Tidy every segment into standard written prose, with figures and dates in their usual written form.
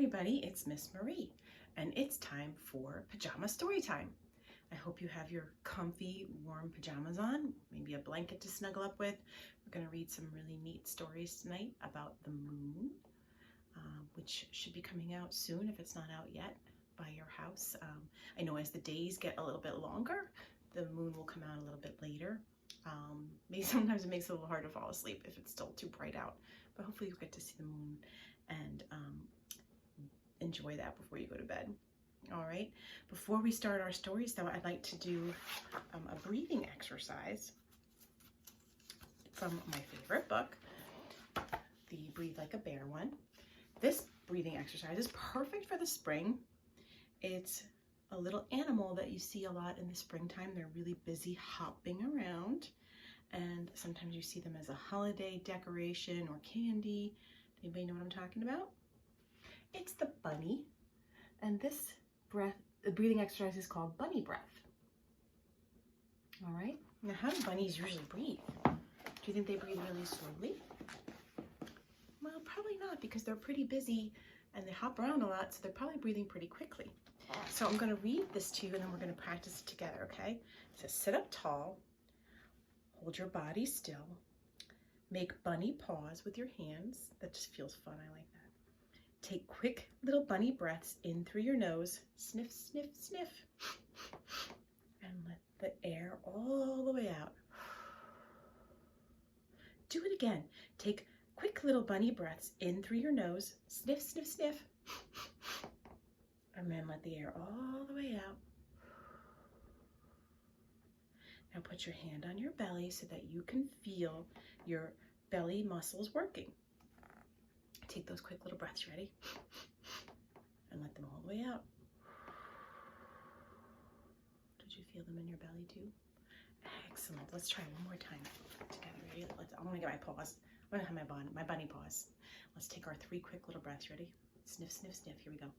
everybody, it's Miss Marie, and it's time for pajama story time. I hope you have your comfy, warm pajamas on, maybe a blanket to snuggle up with. We're going to read some really neat stories tonight about the moon, which should be coming out soon if it's not out yet by your house. I know as the days get a little bit longer, the moon will come out a little bit later. Maybe sometimes it makes it a little hard to fall asleep if it's still too bright out, but hopefully you'll get to see the moon and enjoy that before you go to bed. All right, before we start our stories though, I'd like to do a breathing exercise from my favorite book, the Breathe Like a Bear one. This breathing exercise is perfect for the spring. It's a little animal that you see a lot in the springtime. They're really busy hopping around, and sometimes you see them as a holiday decoration or candy. Anybody know what I'm talking about? It's the bunny, and this the breathing exercise is called bunny breath. All right, now how do bunnies usually breathe? Do you think they breathe really slowly? Well, probably not, because they're pretty busy and they hop around a lot, so they're probably breathing pretty quickly. So I'm going to read this to you and then we're going to practice it together, okay? It says, sit up tall, hold your body still, make bunny paws with your hands. That just feels fun, I like that. Take quick little bunny breaths in through your nose, sniff, sniff, sniff, and let the air all the way out. Do it again. Take quick little bunny breaths in through your nose, sniff, sniff, sniff, and then let the air all the way out. Now put your hand on your belly so that you can feel your belly muscles working. Take those quick little breaths, ready? And let them all the way out. Did you feel them in your belly too? Excellent. Let's try one more time together. Ready? I want to get my paws. I'm going to have my bunny paws. Let's take our 3 quick little breaths. Ready? Sniff, sniff, sniff. Here we go.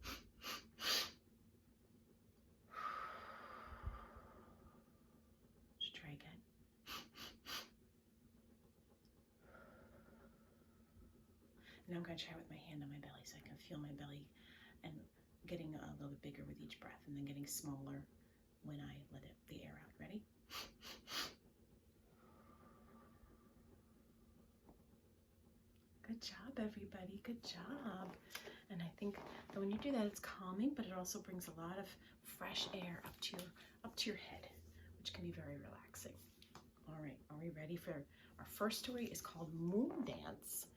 Let's try again. Now I'm going to try with my hand on my belly so I can feel my belly and getting a little bit bigger with each breath and then getting smaller when I let the air out. Ready? Good job, everybody. Good job. And I think that when you do that, it's calming, but it also brings a lot of fresh air up to your head, which can be very relaxing. All right, are we ready for our first story? Is called Moon Dance,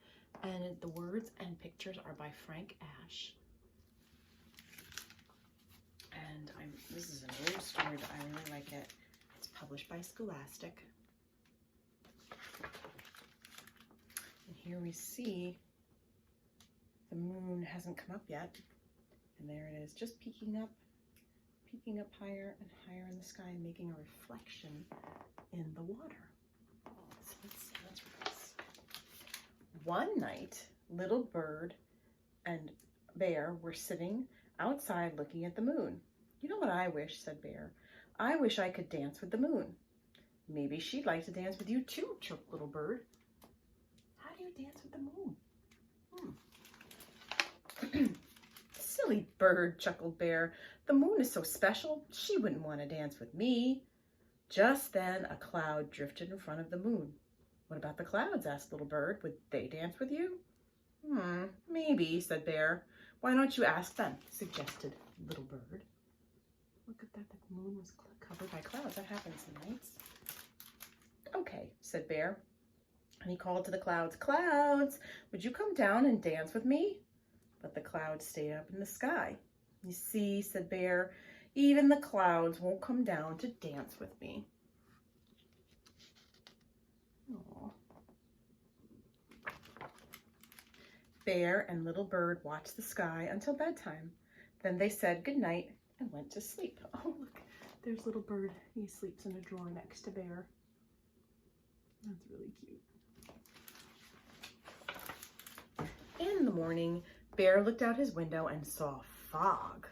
and the words and pictures are by Frank Ash. And this is an old story, but I really like it. It's published by Scholastic. And here we see the moon hasn't come up yet. And there it is, just peeking up higher and higher in the sky, making a reflection in the water. So let's read this. One night, little bird and bear were sitting outside looking at the moon. You know what I wish, said Bear. I wish I could dance with the moon. Maybe she'd like to dance with you too, chirped little bird. How do you dance with the moon? Silly bird, chuckled Bear. The moon is so special, she wouldn't want to dance with me. Just then, a cloud drifted in front of the moon. What about the clouds? Asked little bird. Would they dance with you? Maybe, said Bear. Why don't you ask them? Suggested little bird. Look at that, the moon was covered by clouds. That happens some nights. Okay, said Bear. And he called to the clouds, Clouds, would you come down and dance with me? But the clouds stayed up in the sky. You see, said Bear, even the clouds won't come down to dance with me. Aww. Bear and little bird watched the sky until bedtime. Then they said good night and went to sleep. Oh, look, there's little bird. He sleeps in a drawer next to Bear. That's really cute. In the morning, Bear looked out his window and saw fog.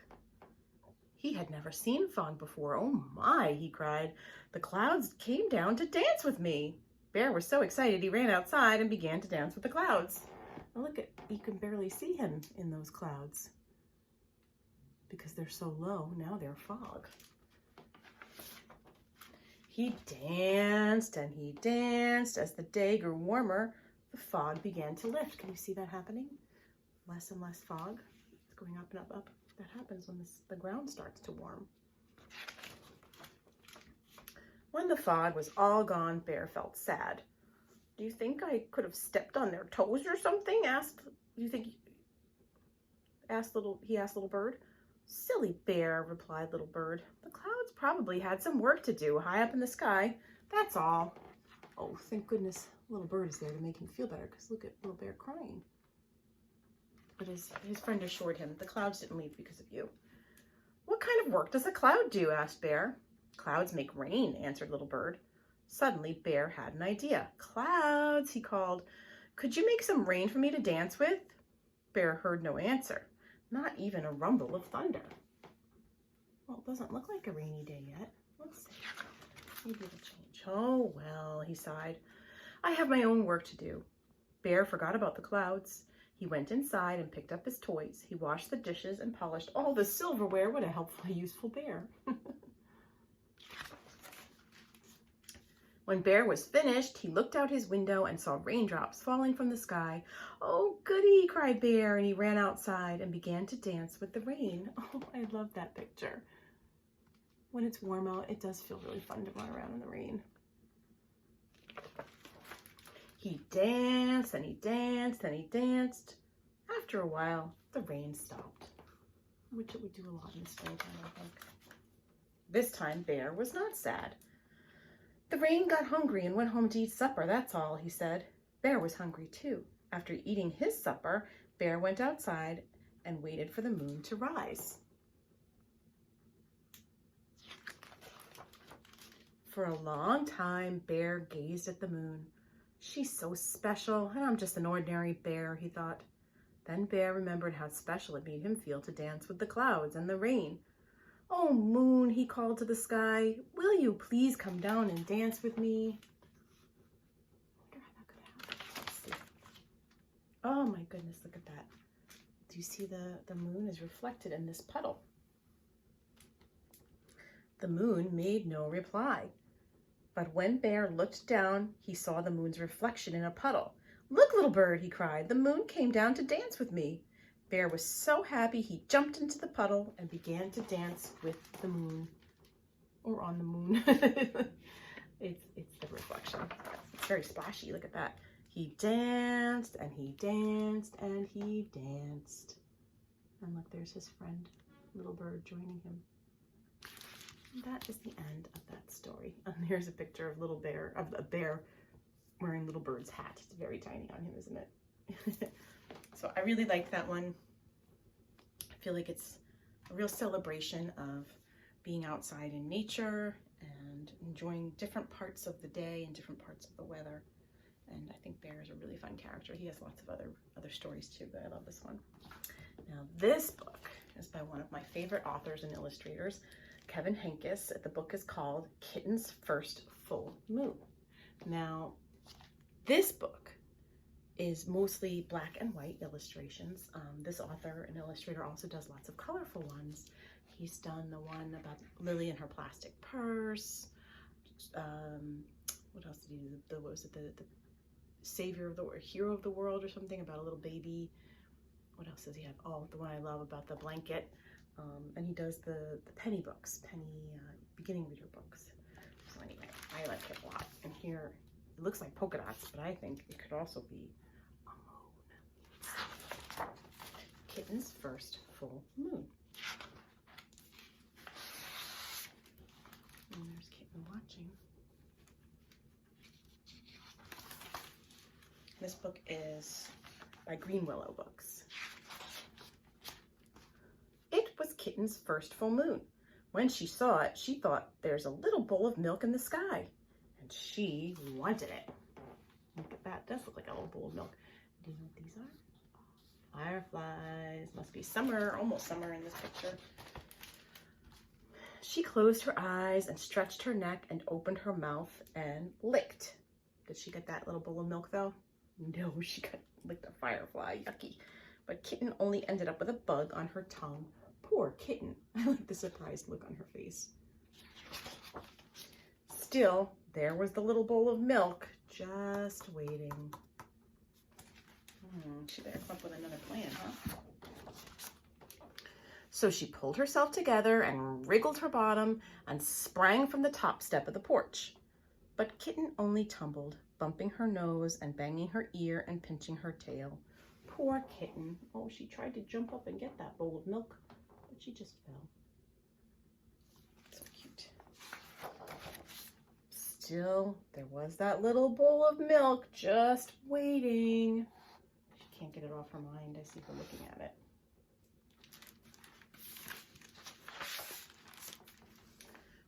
He had never seen fog before. Oh my, he cried. The clouds came down to dance with me. Bear was so excited he ran outside and began to dance with the clouds. Now look, you can barely see him in those clouds. because they're so low. Now they're fog. He danced and he danced. As the day grew warmer, the fog began to lift. Can you see that happening? Less and less fog. It's going up and up, up. That happens when the ground starts to warm. When the fog was all gone, Bear felt sad. Do you think I could have stepped on their toes or something? He asked Little Bird. Silly Bear, replied Little Bird. The clouds probably had some work to do high up in the sky. That's all. Oh, thank goodness Little Bird is there to make him feel better, because look at Little Bear crying. But his friend assured him, the clouds didn't leave because of you. What kind of work does a cloud do? Asked Bear. Clouds make rain, answered Little Bird. Suddenly, Bear had an idea. Clouds, he called. Could you make some rain for me to dance with? Bear heard no answer, not even a rumble of thunder. Well, it doesn't look like a rainy day yet. Let's see. Maybe it'll change. Oh, well, he sighed. I have my own work to do. Bear forgot about the clouds. He went inside and picked up his toys. He washed the dishes and polished all the silverware. What a helpful, useful bear. When Bear was finished, he looked out his window and saw raindrops falling from the sky. Oh, goody, cried Bear, and he ran outside and began to dance with the rain. Oh, I love that picture. When it's warm out, it does feel really fun to run around in the rain. He danced and he danced and he danced. After a while, the rain stopped, which it would do a lot in the springtime, I think. This time, Bear was not sad. The rain got hungry and went home to eat supper, that's all, he said. Bear was hungry too. After eating his supper, Bear went outside and waited for the moon to rise. For a long time, Bear gazed at the moon. She's so special, and I'm just an ordinary bear, he thought. Then Bear remembered how special it made him feel to dance with the clouds and the rain. Oh, moon, he called to the sky, will you please come down and dance with me? I wonder how that could happen. Let's see. Oh my goodness, look at that. Do you see the moon is reflected in this puddle? The moon made no reply. But when Bear looked down, he saw the moon's reflection in a puddle. Look, Little Bird, he cried, the moon came down to dance with me. Bear was so happy he jumped into the puddle and began to dance with the moon, or on the moon. It's the reflection. It's very splashy, look at that. He danced and he danced and he danced. And look, there's his friend, Little Bird, joining him. And that is the end of that story. And here's a picture of a bear wearing Little Bird's hat. It's very tiny on him, isn't it? So I really liked that one. I feel like it's a real celebration of being outside in nature and enjoying different parts of the day and different parts of the weather. And I think Bear is a really fun character. He has lots of other stories too, but I love this one. Now this book is by one of my favorite authors and illustrators, Kevin Henkes. The book is called Kitten's First Full Moon. Now this book is mostly black and white illustrations. This author and illustrator also does lots of colorful ones. He's done the one about Lily and her plastic purse. What else did he do? Was it the savior of the world, hero of the world, or something about a little baby? What else does he have? Oh, the one I love about the blanket. And he does the penny books, beginning reader books. So anyway, I like it a lot. And here, it looks like polka dots, but I think it could also be a moon. Kitten's First Full Moon. And there's Kitten watching. This book is by Green Willow Books. It was Kitten's first full moon. When she saw it, she thought, there's a little bowl of milk in the sky. And she wanted it. Look at that. It does look like a little bowl of milk. Do you know what these are? Fireflies. Must be summer, almost summer in this picture. She closed her eyes and stretched her neck and opened her mouth and licked. Did she get that little bowl of milk though? No, she licked a firefly. Yucky. But Kitten only ended up with a bug on her tongue. Poor kitten. I like the surprised look on her face. Still, there was the little bowl of milk just waiting. She better come up with another plan, huh? So she pulled herself together and wriggled her bottom and sprang from the top step of the porch. But Kitten only tumbled, bumping her nose and banging her ear and pinching her tail. Poor Kitten. Oh, she tried to jump up and get that bowl of milk, but she just fell. So cute. Still, there was that little bowl of milk just waiting. She can't get it off her mind. I see her looking at it.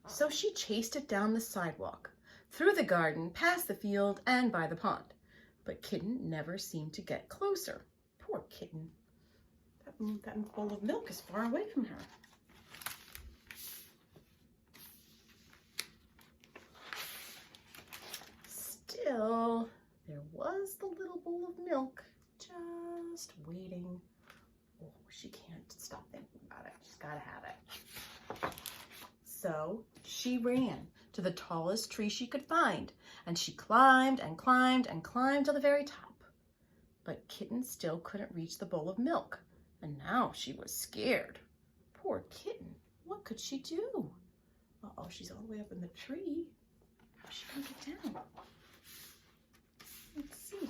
So she chased it down the sidewalk, through the garden, past the field, and by the pond. But Kitten never seemed to get closer. Poor Kitten. That bowl of milk is far away from her. Still, there was the little bowl of milk just waiting. Oh, she can't stop thinking about it. She's got to have it. So she ran to the tallest tree she could find, and she climbed and climbed and climbed to the very top. But Kitten still couldn't reach the bowl of milk, and now she was scared. Poor Kitten, what could she do? Uh-oh, she's all the way up in the tree. How's she gonna get down? Let's see.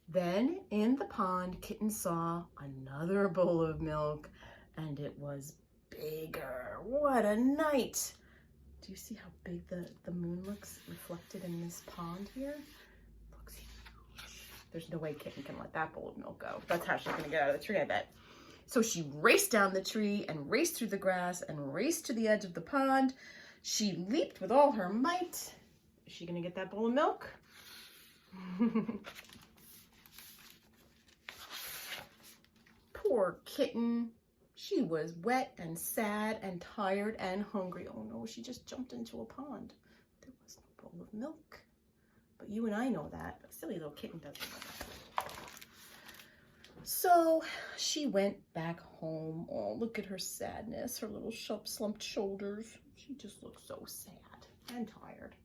Then in the pond, Kitten saw another bowl of milk, and it was bigger. What a night! Do you see how big the moon looks reflected in this pond here? Looks huge. There's no way Kitten can let that bowl of milk go. That's how she's gonna get out of the tree, I bet. So she raced down the tree and raced through the grass and raced to the edge of the pond. She leaped with all her might. Is she gonna get that bowl of milk? Poor Kitten. She was wet and sad and tired and hungry. Oh no, she just jumped into a pond. There was no bowl of milk. But you and I know that. But silly little Kitten doesn't know that. So she went back home. Oh, look at her sadness, her little slumped shoulders. She just looks so sad and tired.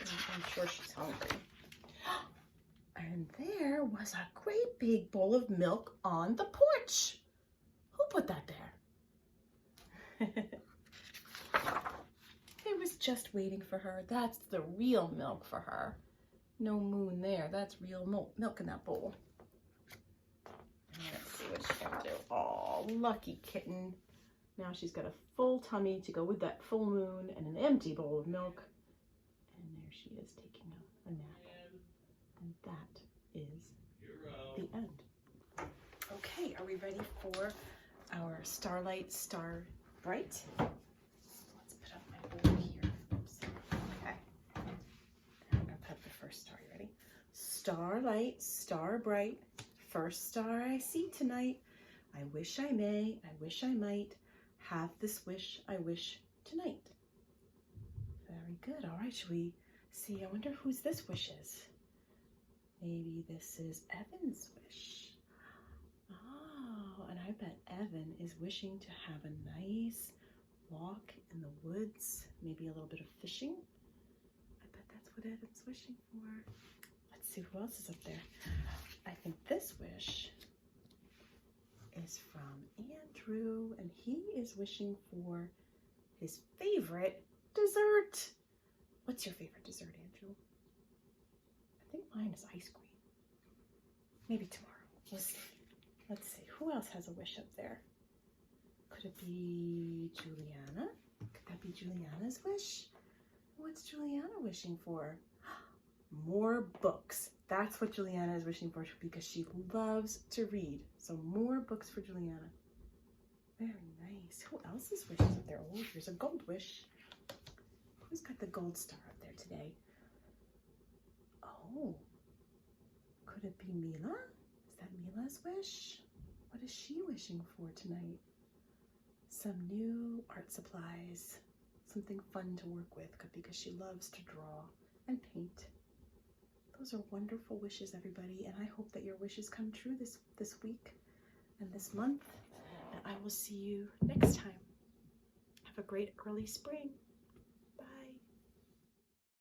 I'm sure she's hungry. And there was a great big bowl of milk on the porch. Who put that there? It was just waiting for her. That's the real milk for her. No moon there. That's real milk in that bowl. Let's see what she's gonna do. Oh, lucky Kitten. Now she's got a full tummy to go with that full moon and an empty bowl of milk. And there she is taking a nap. And that is the end. Okay, are we ready for our Starlight Star Bright? Let's put up my board here. Oops. Okay. I'm gonna put up the first star. You ready? Starlight, star bright, first star I see tonight. I wish I may, I wish I might, have this wish I wish tonight. Very good. All right, should we see? I wonder whose this wish is. Maybe this is Evan's wish. Oh, and I bet Evan is wishing to have a nice walk in the woods, maybe a little bit of fishing. I bet that's what Evan's wishing for. Let's see who else is up there. I think this wish is from Andrew, and he is wishing for his favorite dessert. What's your favorite dessert, Andrew? I think mine is ice cream. Maybe tomorrow. We'll see. Let's see. Who else has a wish up there? Could it be Juliana? Could that be Juliana's wish? What's Juliana wishing for? More books. That's what Juliana is wishing for because she loves to read. So more books for Juliana. Very nice. Who else's wish is up there? Oh, here's a gold wish. Who's got the gold star up there today? Oh, could it be Mila? Is that Mila's wish? What is she wishing for tonight? Some new art supplies, something fun to work with because she loves to draw and paint. Those are wonderful wishes, everybody, and I hope that your wishes come true this week and this month. And I will see you next time. Have a great early spring.